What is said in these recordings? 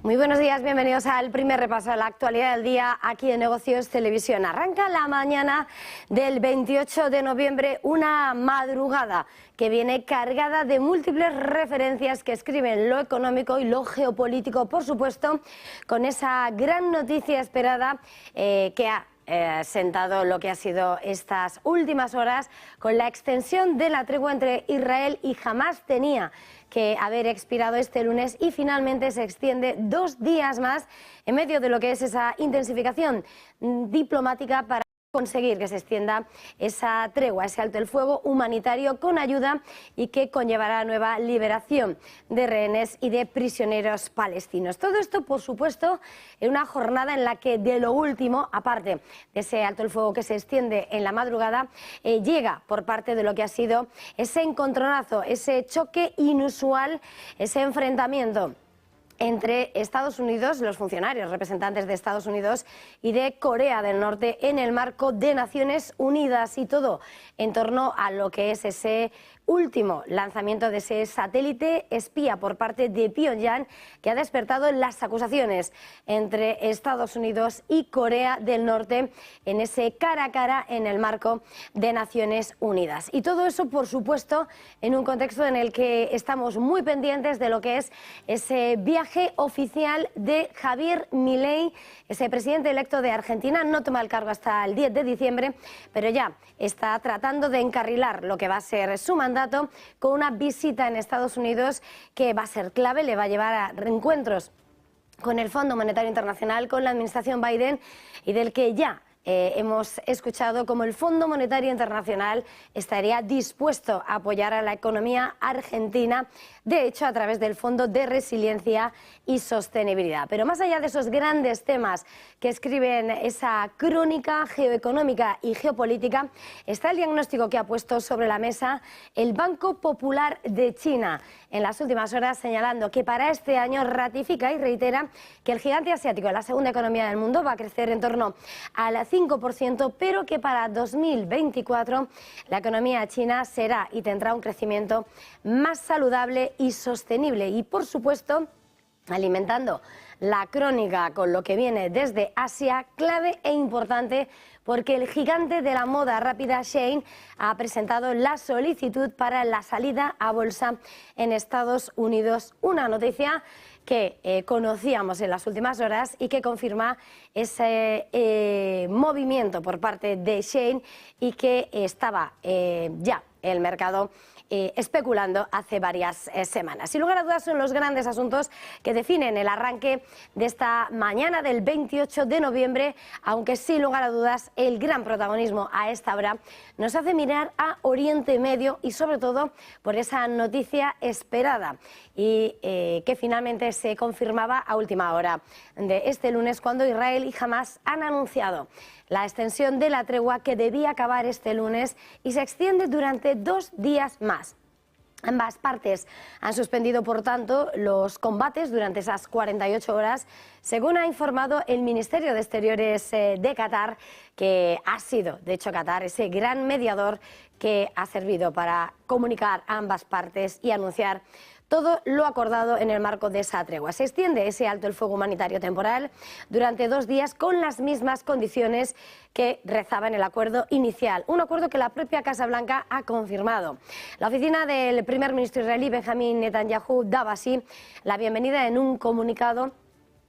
Muy buenos días, bienvenidos al primer repaso a la actualidad del día aquí en Negocios Televisión. Arranca la mañana del 28 de noviembre, una madrugada que viene cargada de múltiples referencias que escriben lo económico y lo geopolítico, por supuesto, con esa gran noticia esperada que ha sentado lo que ha sido estas últimas horas con la extensión de la tregua entre Israel y Hamás. Tenía que haber expirado este lunes y finalmente se extiende 2 días más en medio de lo que es esa intensificación diplomática para conseguir que se extienda esa tregua, ese alto el fuego humanitario con ayuda y que conllevará nueva liberación de rehenes y de prisioneros palestinos. Todo esto, por supuesto, en una jornada en la que de lo último, aparte de ese alto el fuego que se extiende en la madrugada, llega por parte de lo que ha sido ese encontronazo, ese choque inusual, ese enfrentamiento entre Estados Unidos, los funcionarios representantes de Estados Unidos y de Corea del Norte en el marco de Naciones Unidas, y todo en torno a lo que es ese último lanzamiento de ese satélite espía por parte de Pyongyang, que ha despertado las acusaciones entre Estados Unidos y Corea del Norte en ese cara a cara en el marco de Naciones Unidas. Y todo eso, por supuesto, en un contexto en el que estamos muy pendientes de lo que es ese viaje oficial de Javier Milei, ese presidente electo de Argentina. No toma el cargo hasta el 10 de diciembre, pero ya está tratando de encarrilar lo que va a ser su mandato con una visita en Estados Unidos que va a ser clave, le va a llevar a reencuentros con el Fondo Monetario Internacional, con la administración Biden, y del que ya hemos escuchado como el Fondo Monetario Internacional estaría dispuesto a apoyar a la economía argentina, de hecho a través del Fondo de Resiliencia y Sostenibilidad. Pero más allá de esos grandes temas que escriben esa crónica geoeconómica y geopolítica, está el diagnóstico que ha puesto sobre la mesa el Banco Popular de China en las últimas horas, señalando que para este año ratifica y reitera que el gigante asiático, la segunda economía del mundo, va a crecer en torno al 5%, pero que para 2024 la economía china será y tendrá un crecimiento más saludable y sostenible. Y, por supuesto, alimentando la crónica con lo que viene desde Asia, clave e importante, porque el gigante de la moda rápida Shein ha presentado la solicitud para la salida a bolsa en Estados Unidos. Una noticia que conocíamos en las últimas horas y que confirma ese movimiento por parte de Shein y que estaba ya el mercado especulando hace varias semanas. Sin lugar a dudas, son los grandes asuntos que definen el arranque de esta mañana del 28 de noviembre, aunque sin lugar a dudas el gran protagonismo a esta hora nos hace mirar a Oriente Medio y sobre todo por esa noticia esperada y que finalmente se confirmaba a última hora de este lunes, cuando Israel y Hamás han anunciado la extensión de la tregua que debía acabar este lunes y se extiende durante 2 días más. Ambas partes han suspendido, por tanto, los combates durante esas 48 horas, según ha informado el Ministerio de Exteriores de Qatar, que ha sido, de hecho, Qatar ese gran mediador que ha servido para comunicar a ambas partes y anunciar todo lo acordado en el marco de esa tregua. Se extiende ese alto el fuego humanitario temporal durante 2 días con las mismas condiciones que rezaba en el acuerdo inicial, un acuerdo que la propia Casa Blanca ha confirmado. La oficina del primer ministro israelí Benjamín Netanyahu daba así la bienvenida en un comunicado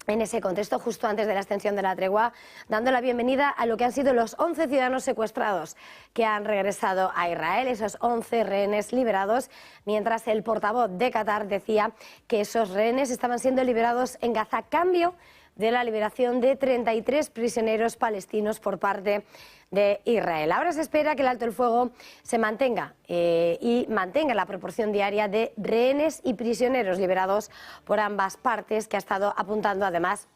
en ese contexto, justo antes de la extensión de la tregua, dando la bienvenida a lo que han sido los 11 ciudadanos secuestrados que han regresado a Israel, esos 11 rehenes liberados, mientras el portavoz de Qatar decía que esos rehenes estaban siendo liberados en Gaza a cambio de la liberación de 33 prisioneros palestinos por parte de Israel. Ahora se espera que el alto el fuego se mantenga y mantenga la proporción diaria de rehenes y prisioneros liberados por ambas partes, que ha estado apuntando además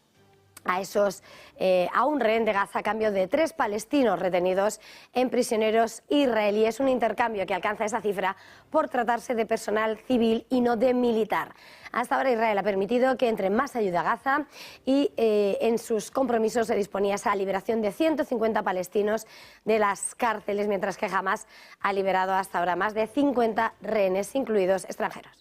a un rehén de Gaza a cambio de 3 palestinos retenidos en prisioneros israelíes, un intercambio que alcanza esa cifra por tratarse de personal civil y no de militar. Hasta ahora Israel ha permitido que entre más ayuda a Gaza y en sus compromisos se disponía esa liberación de 150 palestinos de las cárceles, mientras que Hamás ha liberado hasta ahora más de 50 rehenes, incluidos extranjeros.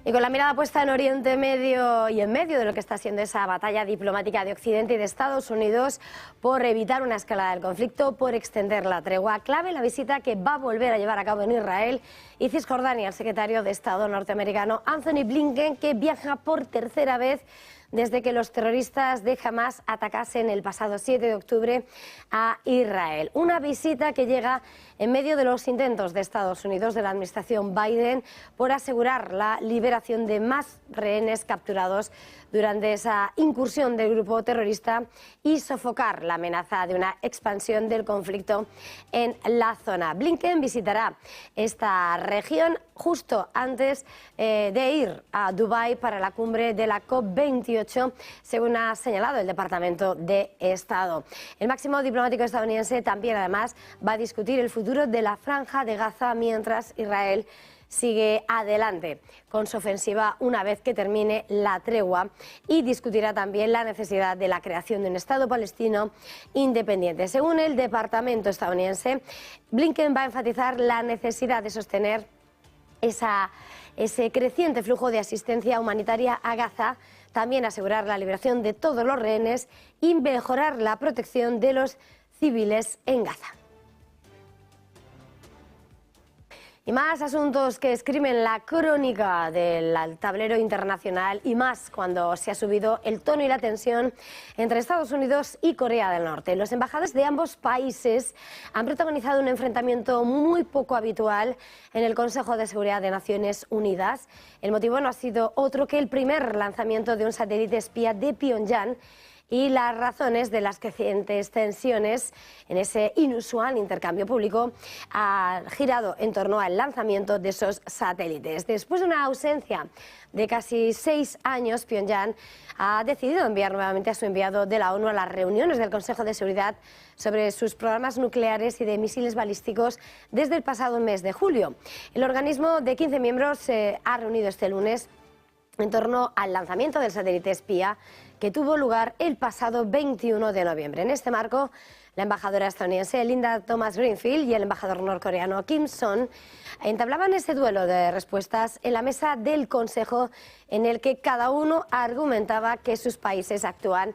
Y con la mirada puesta en Oriente Medio y en medio de lo que está siendo esa batalla diplomática de Occidente y de Estados Unidos por evitar una escalada del conflicto, por extender la tregua, clave la visita que va a volver a llevar a cabo en Israel y Cisjordania el secretario de Estado norteamericano Anthony Blinken, que viaja por tercera vez desde que los terroristas de Hamás atacasen el pasado 7 de octubre a Israel. Una visita que llega en medio de los intentos de Estados Unidos, de la administración Biden, por asegurar la liberación de más rehenes capturados durante esa incursión del grupo terrorista y sofocar la amenaza de una expansión del conflicto en la zona. Blinken visitará esta región justo antes de ir a Dubái para la cumbre de la COP28, según ha señalado el Departamento de Estado. El máximo diplomático estadounidense también, además, va a discutir el futuro de la Franja de Gaza mientras Israel sigue adelante con su ofensiva una vez que termine la tregua, y discutirá también la necesidad de la creación de un Estado palestino independiente. Según el Departamento estadounidense, Blinken va a enfatizar la necesidad de sostener ese creciente flujo de asistencia humanitaria a Gaza, también asegurar la liberación de todos los rehenes y mejorar la protección de los civiles en Gaza. Y más asuntos que escriben la crónica del tablero internacional, y más cuando se ha subido el tono y la tensión entre Estados Unidos y Corea del Norte. Los embajadores de ambos países han protagonizado un enfrentamiento muy poco habitual en el Consejo de Seguridad de Naciones Unidas. El motivo no ha sido otro que el primer lanzamiento de un satélite espía de Pyongyang y las razones de las crecientes tensiones en ese inusual intercambio público ha girado en torno al lanzamiento de esos satélites. Después de una ausencia de casi 6 años, Pyongyang ha decidido enviar nuevamente a su enviado de la ONU a las reuniones del Consejo de Seguridad sobre sus programas nucleares y de misiles balísticos desde el pasado mes de julio. El organismo de 15 miembros se ha reunido este lunes en torno al lanzamiento del satélite espía que tuvo lugar el pasado 21 de noviembre. En este marco, la embajadora estadounidense Linda Thomas-Greenfield y el embajador norcoreano Kim Son entablaban ese duelo de respuestas en la mesa del Consejo, en el que cada uno argumentaba que sus países actúan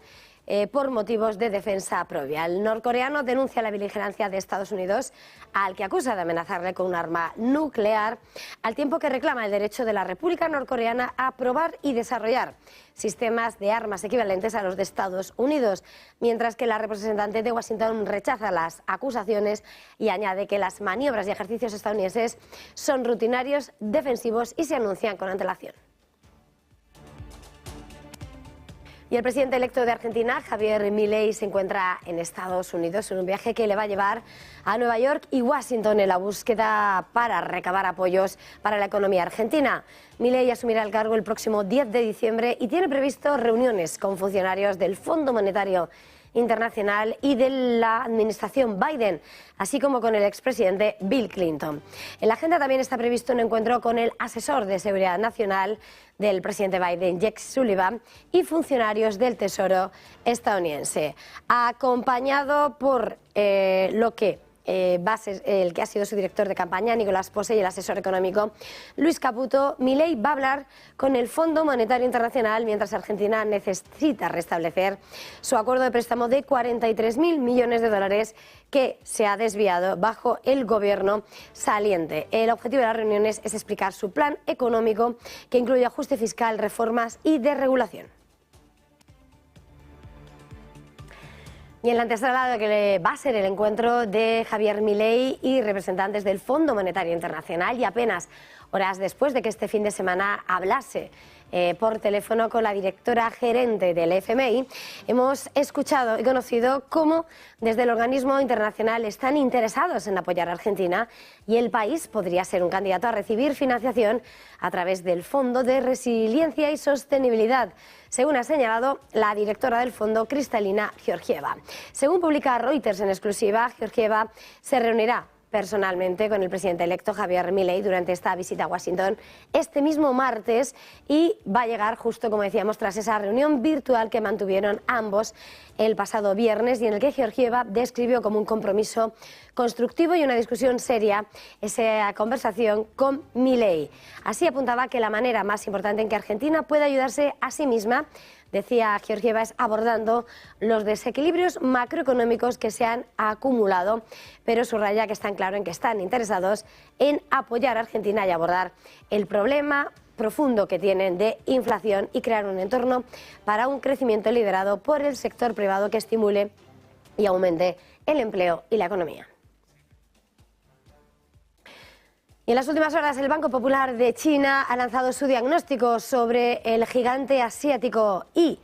por motivos de defensa propia. El norcoreano denuncia la beligerancia de Estados Unidos, al que acusa de amenazarle con un arma nuclear, al tiempo que reclama el derecho de la República Norcoreana a probar y desarrollar sistemas de armas equivalentes a los de Estados Unidos, mientras que la representante de Washington rechaza las acusaciones y añade que las maniobras y ejercicios estadounidenses son rutinarios, defensivos y se anuncian con antelación. Y el presidente electo de Argentina, Javier Milei, se encuentra en Estados Unidos en un viaje que le va a llevar a Nueva York y Washington en la búsqueda para recabar apoyos para la economía argentina. Milei asumirá el cargo el próximo 10 de diciembre y tiene previsto reuniones con funcionarios del Fondo Monetario Internacional y de la administración Biden, así como con el expresidente Bill Clinton. En la agenda también está previsto un encuentro con el asesor de seguridad nacional del presidente Biden, Jake Sullivan, y funcionarios del Tesoro estadounidense, acompañado por el que ha sido su director de campaña, Nicolás Pose, y el asesor económico, Luis Caputo. Milei va a hablar con el Fondo Monetario Internacional mientras Argentina necesita restablecer su acuerdo de préstamo de 43.000 millones de dólares que se ha desviado bajo el gobierno saliente. El objetivo de las reuniones es explicar su plan económico, que incluye ajuste fiscal, reformas y desregulación. Y en la antesala de que va a ser el encuentro de Javier Milei y representantes del Fondo Monetario Internacional, y apenas horas después de que este fin de semana hablase por teléfono con la directora gerente del FMI, hemos escuchado y conocido cómo desde el organismo internacional están interesados en apoyar a Argentina, y el país podría ser un candidato a recibir financiación a través del Fondo de Resiliencia y Sostenibilidad, según ha señalado la directora del fondo, Kristalina Georgieva. Según publica Reuters en exclusiva, Georgieva se reunirá personalmente con el presidente electo Javier Milei durante esta visita a Washington este mismo martes y va a llegar justo, como decíamos, tras esa reunión virtual que mantuvieron ambos el pasado viernes y en el que Georgieva describió como un compromiso constructivo y una discusión seria esa conversación con Milei. Así apuntaba que la manera más importante en que Argentina puede ayudarse a sí misma, decía Georgieva, es abordando los desequilibrios macroeconómicos que se han acumulado, pero subraya que están claro en que están interesados en apoyar a Argentina y abordar el problema profundo que tienen de inflación y crear un entorno para un crecimiento liderado por el sector privado que estimule y aumente el empleo y la economía. Y en las últimas horas el Banco Popular de China ha lanzado su diagnóstico sobre el gigante asiático y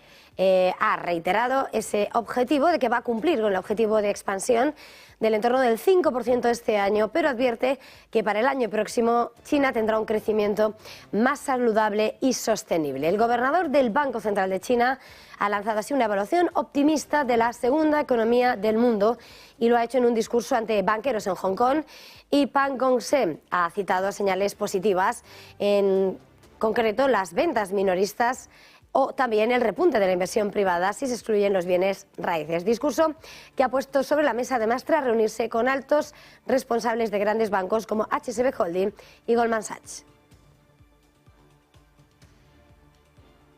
ha reiterado ese objetivo de que va a cumplir con el objetivo de expansión del entorno del 5% este año, pero advierte que para el año próximo China tendrá un crecimiento más saludable y sostenible. El gobernador del Banco Central de China ha lanzado así una evaluación optimista de la segunda economía del mundo y lo ha hecho en un discurso ante banqueros en Hong Kong, y Pan Gong-se ha citado señales positivas, en concreto las ventas minoristas o también el repunte de la inversión privada si se excluyen los bienes raíces. Discurso que ha puesto sobre la mesa además tras reunirse con altos responsables de grandes bancos como HSBC Holding y Goldman Sachs.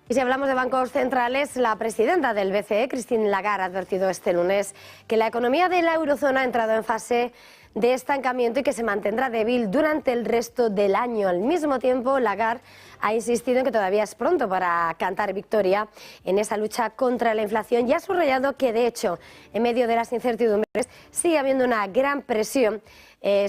Y si hablamos de bancos centrales, la presidenta del BCE, Christine Lagarde, ha advertido este lunes que la economía de la eurozona ha entrado en fase de estancamiento y que se mantendrá débil durante el resto del año. Al mismo tiempo, Lagarde ha insistido en que todavía es pronto para cantar victoria en esa lucha contra la inflación y ha subrayado que, de hecho, en medio de las incertidumbres, sigue habiendo una gran presión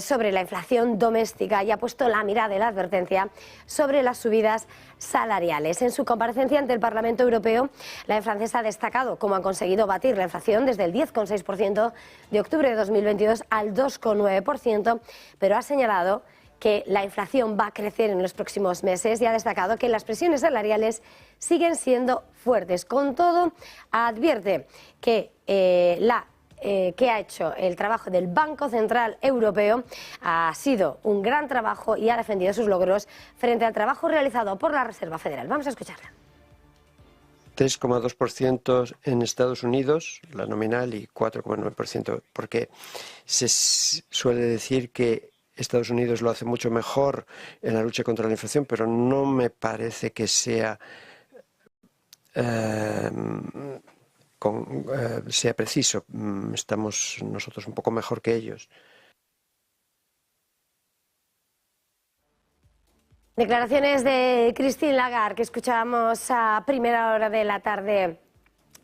sobre la inflación doméstica y ha puesto la mirada y la advertencia sobre las subidas salariales. En su comparecencia ante el Parlamento Europeo, la francesa ha destacado cómo han conseguido batir la inflación desde el 10,6% de octubre de 2022 al 2,9%, pero ha señalado que la inflación va a crecer en los próximos meses y ha destacado que las presiones salariales siguen siendo fuertes. Con todo, advierte que que ha hecho el trabajo del Banco Central Europeo ha sido un gran trabajo y ha defendido sus logros frente al trabajo realizado por la Reserva Federal. Vamos a escucharla. 3,2% en Estados Unidos, la nominal, y 4,9%, porque se suele decir que Estados Unidos lo hace mucho mejor en la lucha contra la inflación, pero no me parece que sea sea preciso. Estamos nosotros un poco mejor que ellos. Declaraciones de Christine Lagarde que escuchábamos a primera hora de la tarde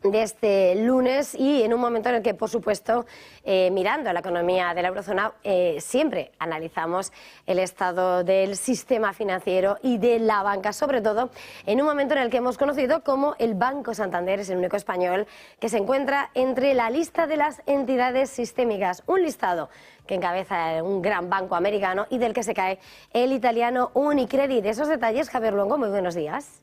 de este lunes, y en un momento en el que, por supuesto, mirando a la economía de la eurozona, siempre analizamos el estado del sistema financiero y de la banca, sobre todo en un momento en el que hemos conocido como el Banco Santander es el único español que se encuentra entre la lista de las entidades sistémicas, un listado que encabeza un gran banco americano y del que se cae el italiano Unicredit. Esos detalles, Javier Luengo, muy buenos días.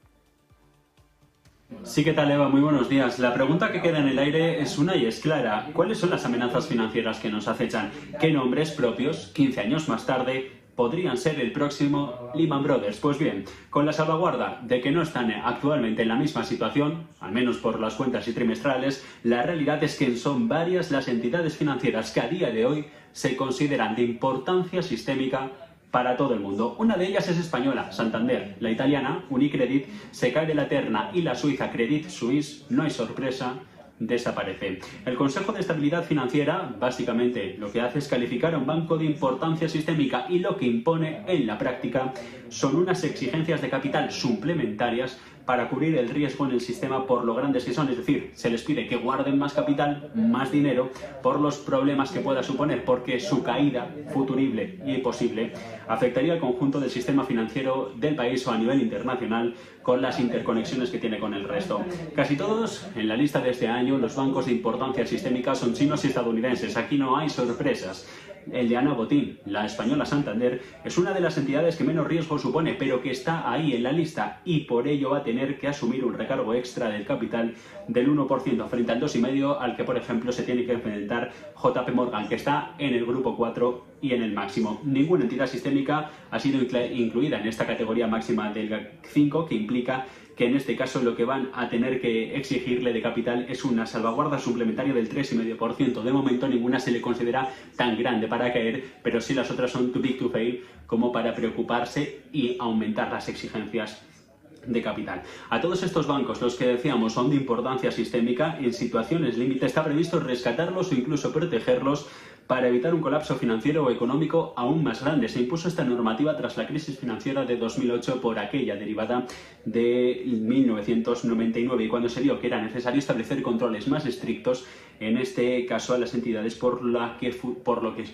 Sí, ¿qué tal, Eva? Muy buenos días. La pregunta que queda en el aire es una y es clara. ¿Cuáles son las amenazas financieras que nos acechan? ¿Qué nombres propios, 15 años más tarde, podrían ser el próximo Lehman Brothers? Pues bien, con la salvaguarda de que no están actualmente en la misma situación, al menos por las cuentas y trimestrales, la realidad es que son varias las entidades financieras que a día de hoy se consideran de importancia sistémica para todo el mundo. Una de ellas es española, Santander. La italiana, Unicredit, se cae de la terna y la suiza Credit Suisse, no hay sorpresa, desaparece. El Consejo de Estabilidad Financiera básicamente lo que hace es calificar a un banco de importancia sistémica y lo que impone en la práctica son unas exigencias de capital suplementarias para cubrir el riesgo en el sistema por lo grandes que son, es decir, se les pide que guarden más capital, más dinero, por los problemas que pueda suponer, porque su caída futurible y posible afectaría al conjunto del sistema financiero del país o a nivel internacional con las interconexiones que tiene con el resto. Casi todos en la lista de este año, los bancos de importancia sistémica son chinos y estadounidenses. Aquí no hay sorpresas. El de Ana Botín, la española Santander, es una de las entidades que menos riesgo supone, pero que está ahí en la lista y por ello va a tener que asumir un recargo extra del capital del 1% frente al 2,5% al que, por ejemplo, se tiene que enfrentar JP Morgan, que está en el grupo 4 y en el máximo. Ninguna entidad sistémica ha sido incluida en esta categoría máxima del GAC 5, que implica que en este caso lo que van a tener que exigirle de capital es una salvaguarda suplementaria del 3,5%. De momento ninguna se le considera tan grande para caer, pero sí las otras son too big to fail como para preocuparse y aumentar las exigencias de capital. A todos estos bancos, los que decíamos son de importancia sistémica, en situaciones límite está previsto rescatarlos o incluso protegerlos para evitar un colapso financiero o económico aún más grande. Se impuso esta normativa tras la crisis financiera de 2008 por aquella derivada de 1999 y cuando se vio que era necesario establecer controles más estrictos, en este caso a las entidades,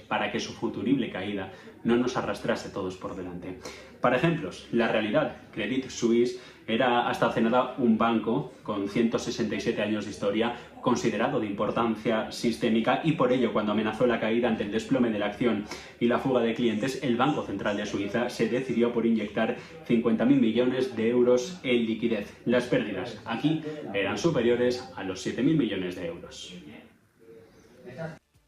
para que su futurible caída no nos arrastrase todos por delante. Para ejemplos, la realidad, Credit Suisse era hasta hace nada un banco con 167 años de historia, considerado de importancia sistémica, y por ello, cuando amenazó la caída ante el desplome de la acción y la fuga de clientes, el Banco Central de Suiza se decidió por inyectar 50.000 millones de euros en liquidez. Las pérdidas aquí eran superiores a los 7.000 millones de euros.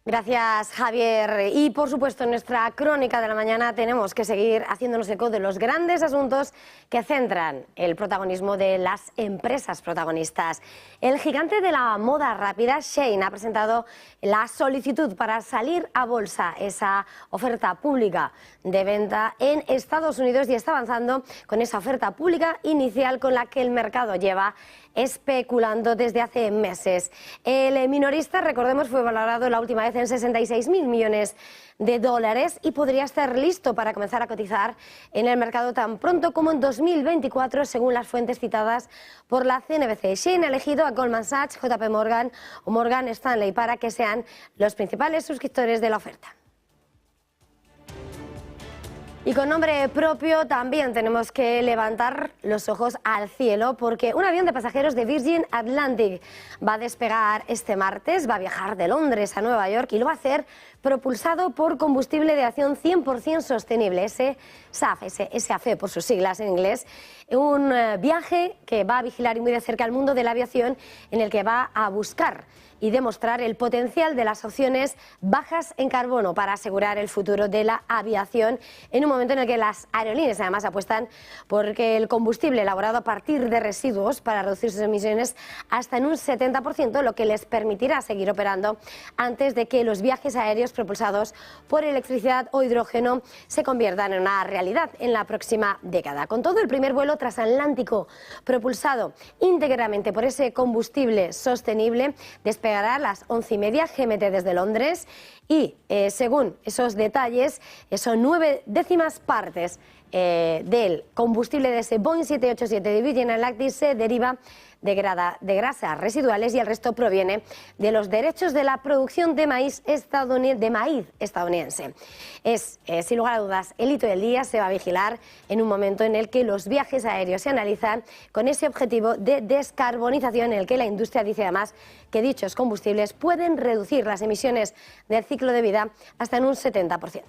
Gracias, Javier. Y, por supuesto, en nuestra crónica de la mañana tenemos que seguir haciéndonos eco de los grandes asuntos que centran el protagonismo de las empresas protagonistas. El gigante de la moda rápida, Shein, ha presentado la solicitud para salir a bolsa, esa oferta pública de venta en Estados Unidos, y está avanzando con esa oferta pública inicial con la que el mercado lleva especulando desde hace meses. El minorista, recordemos, fue valorado la última vez en 66.000 millones de dólares y podría estar listo para comenzar a cotizar en el mercado tan pronto como en 2024, según las fuentes citadas por la CNBC. Shein ha elegido a Goldman Sachs, JP Morgan o Morgan Stanley para que sean los principales suscriptores de la oferta. Y con nombre propio también tenemos que levantar los ojos al cielo, porque un avión de pasajeros de Virgin Atlantic va a despegar este martes, va a viajar de Londres a Nueva York y lo va a hacer propulsado por combustible de aviación 100% sostenible, ese SAF por sus siglas en inglés. Un viaje que va a vigilar muy de cerca el mundo de la aviación, en el que va a buscar y demostrar el potencial de las opciones bajas en carbono para asegurar el futuro de la aviación, en un momento en el que las aerolíneas además apuestan por que el combustible elaborado a partir de residuos para reducir sus emisiones hasta en un 70%, lo que les permitirá seguir operando antes de que los viajes aéreos propulsados por electricidad o hidrógeno se conviertan en una realidad en la próxima década. Con todo, el primer vuelo transatlántico propulsado íntegramente por ese combustible sostenible despegará a las 11:30 GMT desde Londres y, según esos detalles, son 9 décimas partes del combustible de ese Boeing 787 de Virgin Atlantic se deriva de grasas residuales y el resto proviene de los derechos de la producción de maíz estadounidense. Es, sin lugar a dudas, el hito del día. Se va a vigilar en un momento en el que los viajes aéreos se analizan con ese objetivo de descarbonización, en el que la industria dice además que dichos combustibles pueden reducir las emisiones del ciclo de vida hasta en un 70%.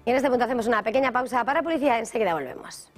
Y en este punto hacemos una pequeña pausa para publicidad, enseguida volvemos.